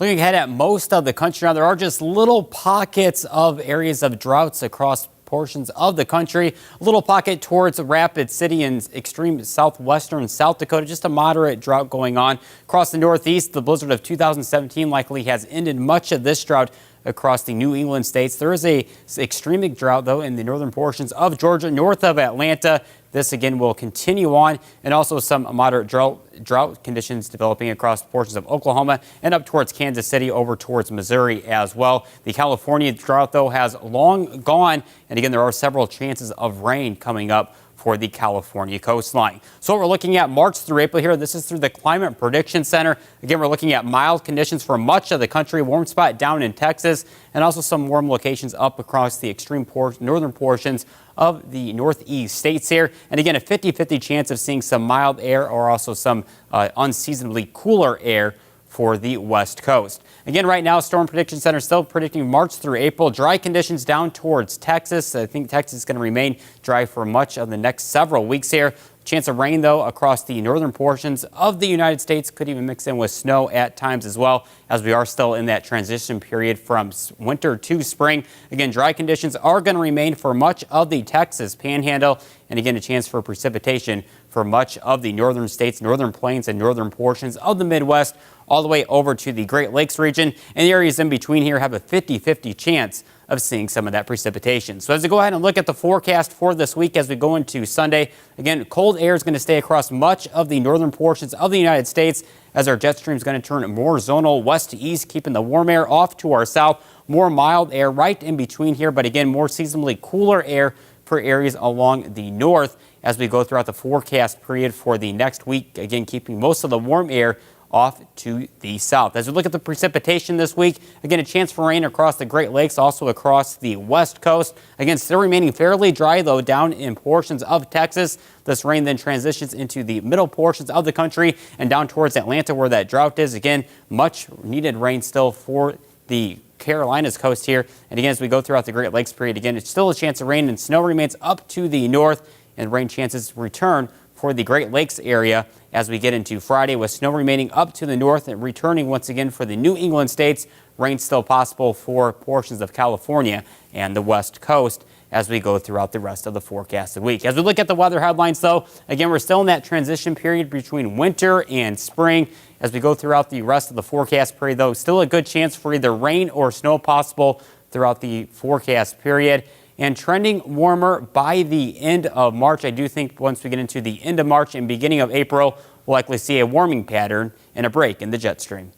Looking ahead at most of the country now, there are just little pockets of areas of droughts across portions of the country. A little pocket towards Rapid City and extreme southwestern South Dakota. Just a moderate drought going on across the Northeast. The blizzard of 2017 likely has ended much of this drought across the New England states. There is a extreme drought, though, in the northern portions of Georgia, north of Atlanta. This again will continue on, and also some moderate drought conditions developing across portions of Oklahoma and up towards Kansas City, over towards Missouri as well. The California drought, though, has long gone, and again, there are several chances of rain coming up for the California coastline. So what we're looking at March through April here, this is through the Climate Prediction Center. Again, we're looking at mild conditions for much of the country, warm spot down in Texas, and also some warm locations up across the extreme northern portions of the northeast states here. And again, a 50-50 chance of seeing some mild air or also some unseasonably cooler air for the west coast. Again, right now, Storm Prediction Center still predicting March through April. Dry conditions down towards Texas. I think Texas is going to remain dry for much of the next several weeks here. Chance of rain, though, across the northern portions of the United States. Could even mix in with snow at times as well, as we are still in that transition period from winter to spring. Again, dry conditions are going to remain for much of the Texas panhandle. And again, a chance for precipitation for much of the northern states, northern plains, and northern portions of the Midwest, all the way over to the Great Lakes region. And the areas in between here have a 50-50 chance of seeing some of that precipitation. So as we go ahead and look at the forecast for this week as we go into Sunday, again, cold air is going to stay across much of the northern portions of the United States as our jet stream is going to turn more zonal west to east, keeping the warm air off to our south. More mild air right in between here, but again, more seasonally cooler air for areas along the north as we go throughout the forecast period for the next week. Again, keeping most of the warm air off to the south. As we look at the precipitation this week, again, a chance for rain across the Great Lakes, also across the west coast. Again, still remaining fairly dry, though, down in portions of Texas. This rain then transitions into the middle portions of the country and down towards Atlanta, where that drought is. Again, much needed rain still for the Carolinas coast here. And again, as we go throughout the Great Lakes period, again, it's still a chance of rain, and snow remains up to the north, and rain chances return for the Great Lakes area as we get into Friday, with snow remaining up to the north and returning once again for the New England states. Rain still possible for portions of California and the west coast as we go throughout the rest of the forecasted week. As we look at the weather headlines, though, again, we're still in that transition period between winter and spring. As we go throughout the rest of the forecast period, though, still a good chance for either rain or snow possible throughout the forecast period, and trending warmer by the end of March. I do think once we get into the end of March and beginning of April, we'll likely see a warming pattern and a break in the jet stream.